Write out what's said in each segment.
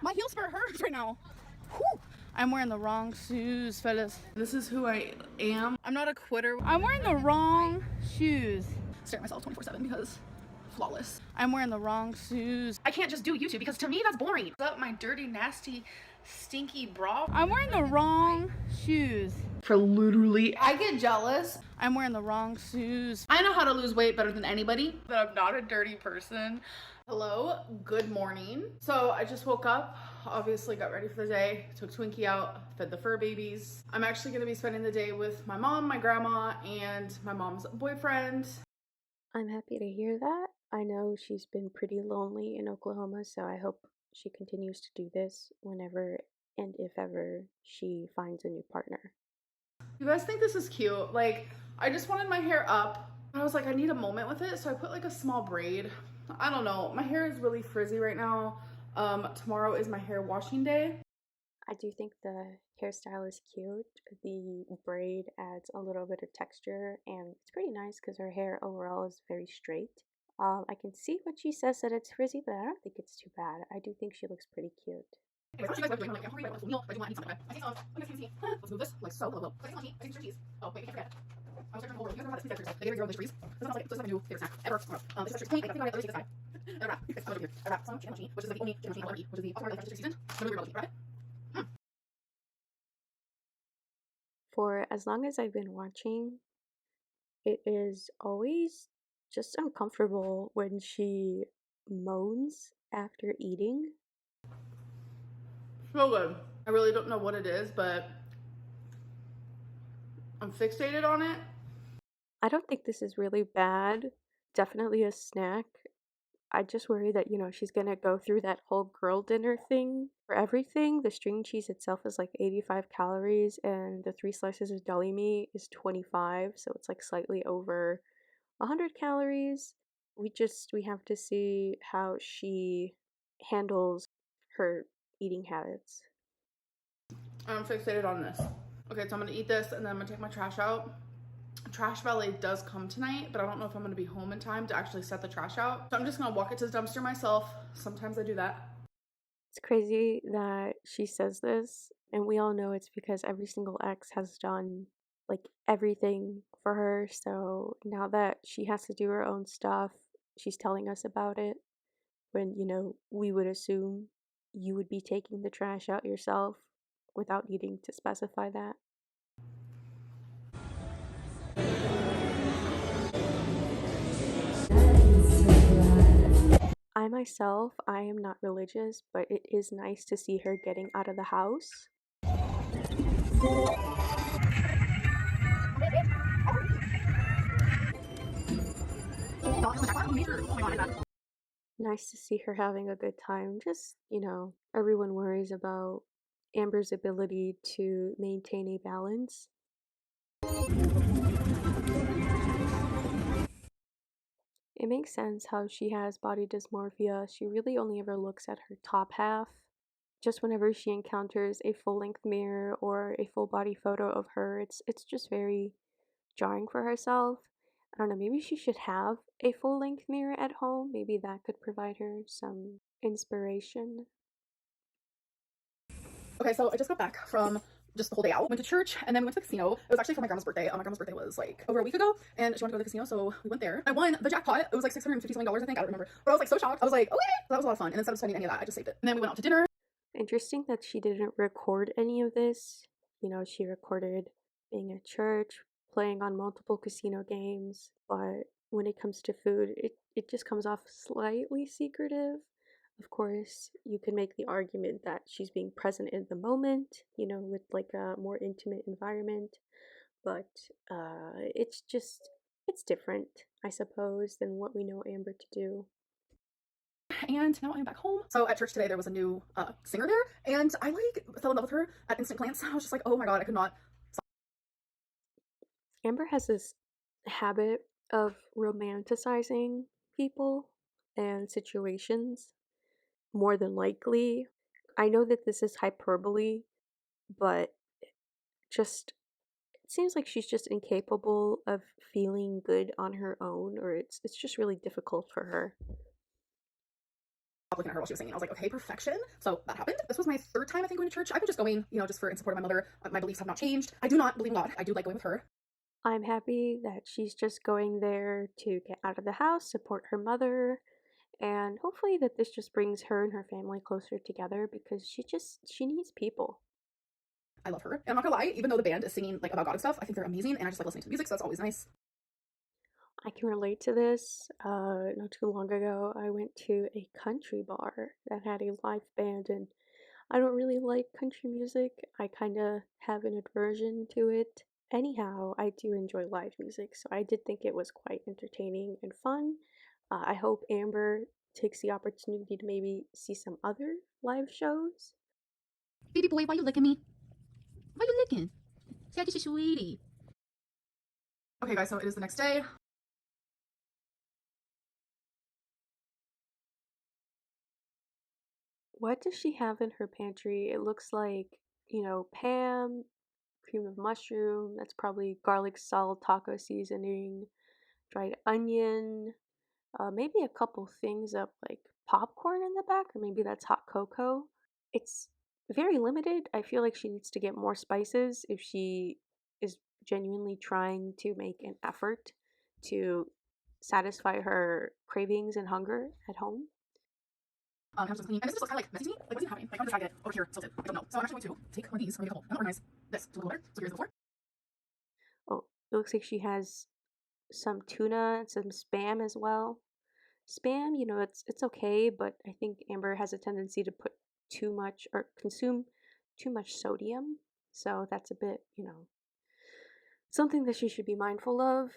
My heel spur hurts right now. Whew. I'm wearing the wrong shoes, fellas. This is who I am. I'm not a quitter. I'm wearing the wrong shoes. Stare at myself 24/7 because flawless. I'm wearing the wrong shoes. I can't just do YouTube because to me that's boring. What's up, my dirty, nasty, stinky bra? I'm wearing the wrong shoes. For literally, I get jealous. I'm wearing the wrong shoes. I know how to lose weight better than anybody, but I'm not a dirty person. Hello, good morning. So I just woke up, obviously got ready for the day, took Twinkie out, fed the fur babies. I'm actually gonna be spending the day with my mom, my grandma, and my mom's boyfriend. I'm happy to hear that. I know she's been pretty lonely in Oklahoma, so I hope she continues to do this whenever and if ever she finds a new partner. You guys think this is cute? Like, I just wanted my hair up. I was like, I need a moment with it, so I put like a small braid. I don't know. My hair is really frizzy right now. Tomorrow is my hair washing day. I do think the hairstyle is cute. The braid adds a little bit of texture, and it's pretty nice because her hair overall is very straight. I can see what she says that it's frizzy, but I don't think it's too bad. I do think she looks pretty cute. Anyways, how much you guys are doing? I'm like, I'm hungry, but I want a meal, but I do want to eat something. Okay? I think let's move this like so low. I think I'll eat some cheese. Oh, wait, we can't forget. I was searching for you guys know how to speak extras. They gave me zero trees. This smells like my new favorite snack ever. This is extra clean. I think I got the side. And a wrap. Okay, I'm over here. A wrap some chicken machine, which is like the only chicken machine I'll ever eat, which is the Alpha Fresh season. I'm gonna be right? For as long as I've been watching, it is always just uncomfortable when she moans after eating. So good. I really don't know what it is, but I'm fixated on it. I don't think this is really bad. Definitely a snack. I just worry that, she's gonna go through that whole girl dinner thing for everything. The string cheese itself is like 85 calories, and the 3 slices of deli meat is 25, so it's like slightly over 100 calories. We have to see how she handles her eating habits. I'm fixated on this. Okay, so I'm gonna eat this and then I'm gonna take my trash out. Trash valet does come tonight, but I don't know if I'm gonna be home in time to actually set the trash out. So I'm just gonna walk it to the dumpster myself. Sometimes I do that. It's crazy that she says this, and we all know it's because every single ex has done like everything for her. So now that she has to do her own stuff, she's telling us about it when, we would assume you would be taking the trash out yourself without needing to specify that. I myself, I am not religious, but it is nice to see her getting out of the house. Nice to see her having a good time. Just, everyone worries about Amber's ability to maintain a balance. It makes sense how she has body dysmorphia. She really only ever looks at her top half. Just whenever she encounters a full-length mirror or a full body photo of her, it's just very jarring for herself. I don't know, maybe she should have a full-length mirror at home. Maybe that could provide her some inspiration. Okay, so I just got back from just the whole day out. Went to church and then we went to the casino. It was actually for my grandma's birthday. My grandma's birthday was like over a week ago and she wanted to go to the casino, so we went there. I won the jackpot. It was like $650 something, I think. I don't remember. But I was like so shocked. I was like, okay. So that was a lot of fun. And instead of spending any of that, I just saved it. And then we went out to dinner. Interesting that she didn't record any of this. She recorded being at church, playing on multiple casino games, but when it comes to food, it just comes off slightly secretive. Of course, you can make the argument that she's being present in the moment, with like a more intimate environment, but it's different, I suppose, than what we know Amber to do. And now I'm back home. So at church today, there was a new singer there, and I like fell in love with her at instant glance. I was just like, oh my god, I could not. Amber has this habit of romanticizing people and situations more than likely. I know that this is hyperbole, but just it seems like she's just incapable of feeling good on her own, or it's just really difficult for her. looking at her while she was singing. I was like, okay, perfection. So that happened. This was my third time, I think, going to church. I've been just going, you know, just in support of my mother. My beliefs have not changed. I do not believe in God. I do like going with her. I'm happy that she's just going there to get out of the house, support her mother, and hopefully that this just brings her and her family closer together because she needs people. I love her. And I'm not gonna lie, even though the band is singing like about God and stuff, I think they're amazing and I just like listening to music, so that's always nice. I can relate to this. Not too long ago, I went to a country bar that had a live band, and I don't really like country music. I kind of have an aversion to it. Anyhow, I do enjoy live music, so I did think it was quite entertaining and fun. I hope Amber takes the opportunity to maybe see some other live shows. Baby boy, why you licking me? Why you licking? Say this is sweetie. Okay guys, so it is the next day. What does she have in her pantry? It looks like, Pam, cream of mushroom, that's probably garlic salt, taco seasoning, dried onion, maybe a couple things of like popcorn in the back, or maybe that's hot cocoa. It's very limited. I feel like she needs to get more spices if she is genuinely trying to make an effort to satisfy her cravings and hunger at home. And I was just cleaning, and this just looks kind of like messy to me. Like, what's even happening? Like, I'm just trying to get it over here tilted. I don't know. So I'm actually going to take one of these, or maybe a couple. I'm gonna organize this to a little better. So here's the floor. Oh, it looks like she has some tuna and some spam as well. Spam, it's okay, but I think Amber has a tendency to put too much or consume too much sodium. So that's a bit, something that she should be mindful of.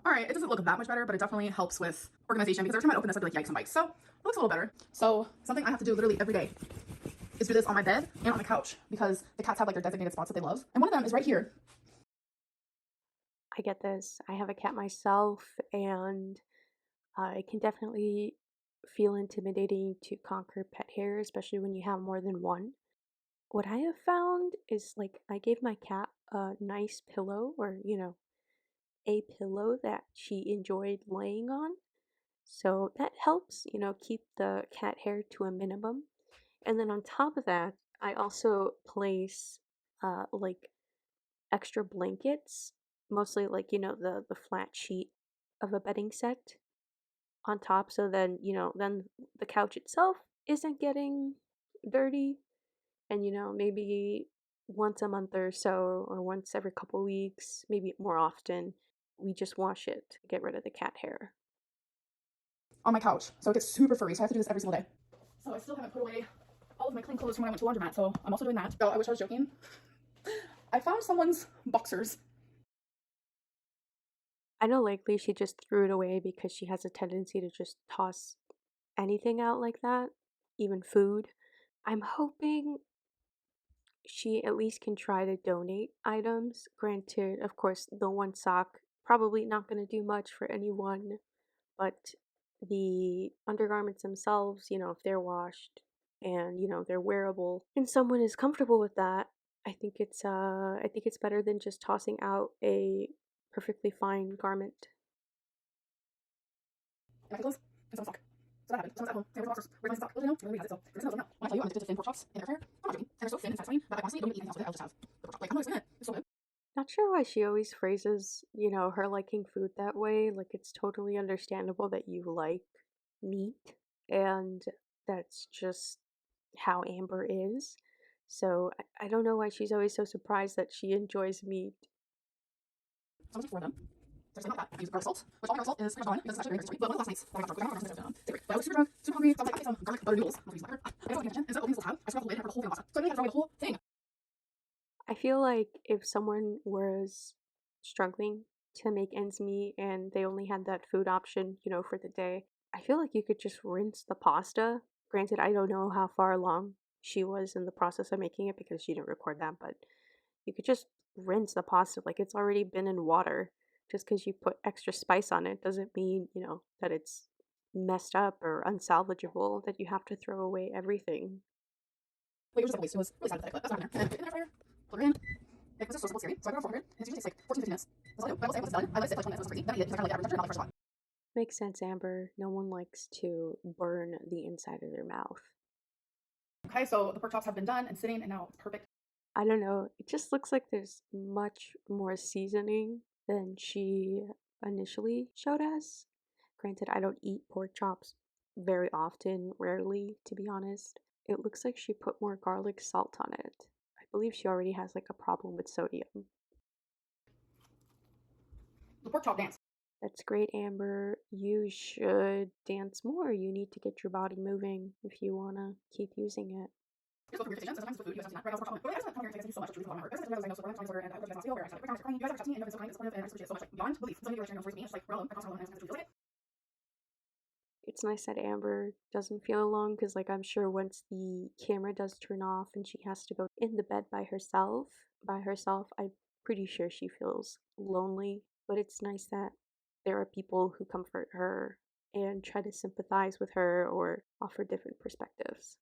All right, it doesn't look that much better, but it definitely helps with organization because every time I open this, I'd be like, yikes and bites. So it looks a little better. So something I have to do literally every day is do this on my bed and on my couch because the cats have like their designated spots that they love. And one of them is right here. I get this. I have a cat myself, and it can definitely feel intimidating to conquer pet hair, especially when you have more than one. What I have found is like I gave my cat a nice pillow or, a pillow that she enjoyed laying on. So that helps, keep the cat hair to a minimum. And then on top of that, I also place like extra blankets, mostly like, the flat sheet of a bedding set on top. So then, then the couch itself isn't getting dirty. And, maybe once a month or so, or once every couple weeks, maybe more often, we just wash it to get rid of the cat hair. On my couch. So it gets super furry. So I have to do this every single day. So I still haven't put away all of my clean clothes from when I went to laundromat. So I'm also doing that. So I wish I was joking. I found someone's boxers. I know likely she just threw it away because she has a tendency to just toss anything out like that, even food. I'm hoping she at least can try to donate items. Granted, of course, the one sock probably not going to do much for anyone, but the undergarments themselves, if they're washed and, they're wearable and someone is comfortable with that, I think it's better than just tossing out a perfectly fine garment. And my clothes and some sock. So that happened. Someone's at home. Where's the boxers? Where's my sock? Well, you know, really has it. So there's no now. When I tell you I'm addicted to thin pork chops in air fryer, I'm not joking. And they're so thin and satisfying that I honestly don't even eat anything else with it. I'll just have the pork chop. Like, I'm not explaining it. It's so good. Not sure why she always phrases, her liking food that way. Like, it's totally understandable that you like meat, and that's just how Amber is. So I don't know why she's always so surprised that she enjoys meat. So I'm just for them. So just like that. I use garlic salt, which all garlic salt is pretty much gone because it's actually very great. But one of the last nights, when I got drunk, I got drunk, but I was super drunk, super hungry. So I was like, I make some garlic butter noodles. I'm not using that. I didn't pay attention. Instead of opening this little tab, I screwed up the lid and I put the whole thing in pasta. So I didn't have to throw away the whole thing. I feel like if someone was struggling to make ends meet and they only had that food option, for the day, I feel like you could just rinse the pasta. Granted, I don't know how far along she was in the process of making it because she didn't record that, but you could just rinse the pasta like it's already been in water. Just because you put extra spice on it doesn't mean, that it's messed up or unsalvageable, that you have to throw away everything. Wait, it was just like a waste. It was really sad, but that's what happened there. And then put it in the air fryer, plug it in. It was just so scary. So I got it on 400, and it usually takes like 14 to 15 minutes. That's all I do. But I will say, once it's done, I let it sit for like 20 minutes, so it's crazy. Then I eat it because I kind of like the average temperature, not the first spot. Makes sense, Amber. No one likes to burn the inside of their mouth. Okay, so the pork chops have been done and sitting, and now it's perfect. I don't know. It just looks like there's much more seasoning than she initially showed us. Granted, I don't eat pork chops very often, rarely, to be honest. It looks like she put more garlic salt on it. I believe she already has like a problem with sodium. The pork chop dance. That's great, Amber. You should dance more. You need to get your body moving if you want to keep using it. Here's what for your decision. Sometimes with food, you guys have to do that. Right now, it's pork chop. But I just want to come here and thank you so much for choosing a lot of my work. There's a reason I know so well. I'm sorry, and I apologize for where I sound like crying. You guys have to me, and you've been so kind and supportive, and I appreciate it so much, like beyond belief. So many of you are sharing your stories with me. It's like we're alone across our alone, and it's like It's nice that Amber doesn't feel alone because, like, I'm sure once the camera does turn off and she has to go in the bed by herself, I'm pretty sure she feels lonely. But it's nice that there are people who comfort her and try to sympathize with her or offer different perspectives.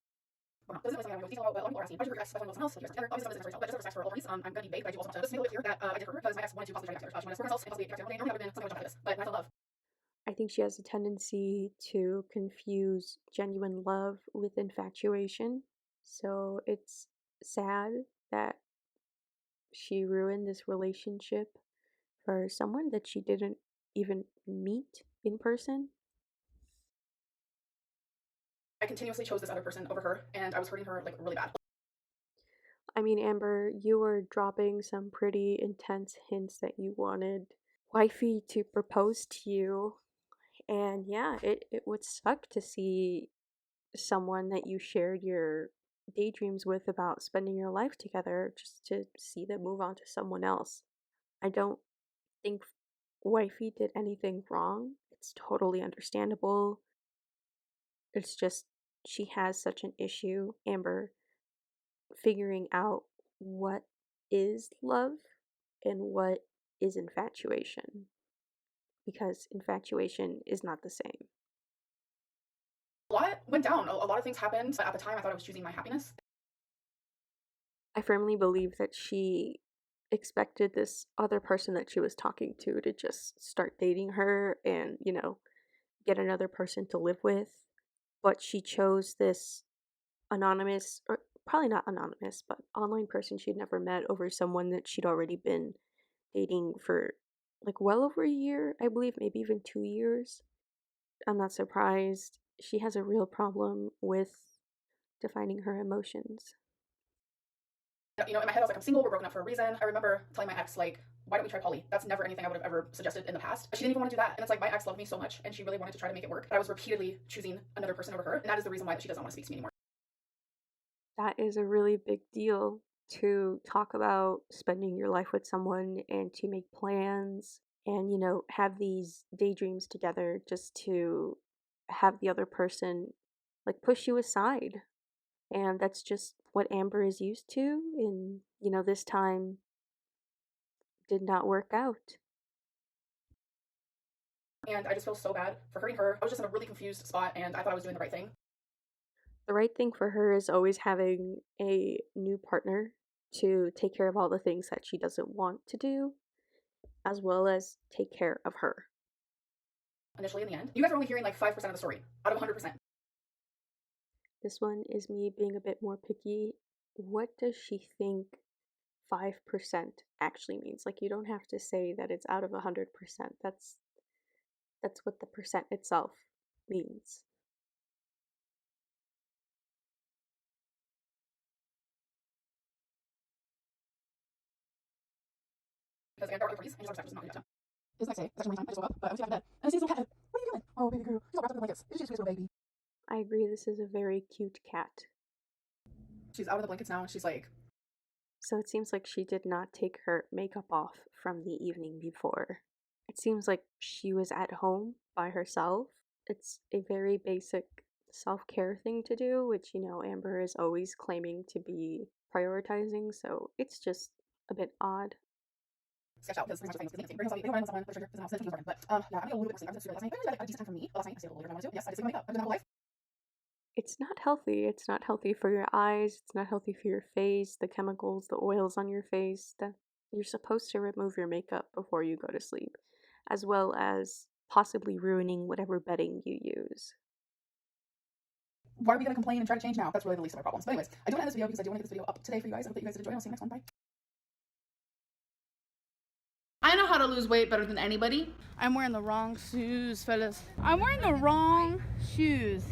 This isn't something I'm going to go detail about, but a lot of people are asking, why did you regress especially with someone else? Like, together, obviously, this is but there's respect for all parties. I'm going to be vague, but I do also want to just make it clear that I did hurt her because my ex wanted to possibly try to get upstairs. She wanted to hurt herself and possibly get upstairs. Normally, I would have been something I would jump out of this, but I felt love. I think she has a tendency to confuse genuine love with infatuation. So it's sad that she ruined this relationship for someone that she didn't even meet in person. I continuously chose this other person over her, and I was hurting her like really bad. I mean, Amber, you were dropping some pretty intense hints that you wanted Wifey to propose to you. And yeah, it would suck to see someone that you shared your daydreams with about spending your life together just to see them move on to someone else. I don't think Wifey did anything wrong. It's totally understandable. It's just she has such an issue, Amber, figuring out what is love and what is infatuation. Because infatuation is not the same. A lot went down. A lot of things happened, but at the time, I thought I was choosing my happiness. I firmly believe that she expected this other person that she was talking to just start dating her and, get another person to live with. But she chose this anonymous, or probably not anonymous, but online person she'd never met over someone that she'd already been dating for like well over a year, I believe, maybe even 2 years. I'm not surprised. She has a real problem with defining her emotions. In my head, I was like, I'm single, we're broken up for a reason. I remember telling my ex, like, why don't we try poly? That's never anything I would have ever suggested in the past. But she didn't even want to do that. And it's like, my ex loved me so much, and she really wanted to try to make it work. But I was repeatedly choosing another person over her, and that is the reason why she doesn't want to speak to me anymore. That is a really big deal to talk about spending your life with someone and to make plans and, have these daydreams together just to have the other person like push you aside. And that's just what Amber is used to. And, this time did not work out. And I just feel so bad for hurting her. I was just in a really confused spot, and I thought I was doing the right thing. The right thing for her is always having a new partner to take care of all the things that she doesn't want to do, as well as take care of her. Initially, in the end, you guys are only hearing like 5% of the story out of 100%. This one is me being a bit more picky. What does she think 5% actually means? Like, you don't have to say that it's out of 100%. That's what the percent itself means. Because again, there are other parties, and just not enough time. It's the next day. It's actually morning time. I just woke up, but I was sleeping out of bed. And I see this little cat. What are you doing? Oh, baby girl. She's all wrapped up in the blankets. She's a baby. I agree, this is a very cute cat. She's out of the blankets now, and she's like... So it seems like she did not take her makeup off from the evening before. It seems like she was at home by herself. It's a very basic self-care thing to do, which, Amber is always claiming to be prioritizing, so it's just a bit odd. Sketch out because pretty much the thing. Bring somebody, they want someone, for sure, because now but yeah, I'm getting a little bit sleep. I was super last night. I had a decent time for me. But last night I stayed a little later than I wanted to. Yes, I did sleep my makeup. I've done my whole life. It's not healthy. It's not healthy for your eyes. It's not healthy for your face, the chemicals, the oils on your face. That you're supposed to remove your makeup before you go to sleep, as well as possibly ruining whatever bedding you use. Why are we gonna complain and try to change now? That's really the least of my problems. But anyways, I do want to end this video because I do want to get this video up today for you guys. I hope that you guys did enjoy. I'll see you next one. Bye. I know how to lose weight better than anybody. I'm wearing the wrong shoes, fellas. I'm wearing the wrong shoes.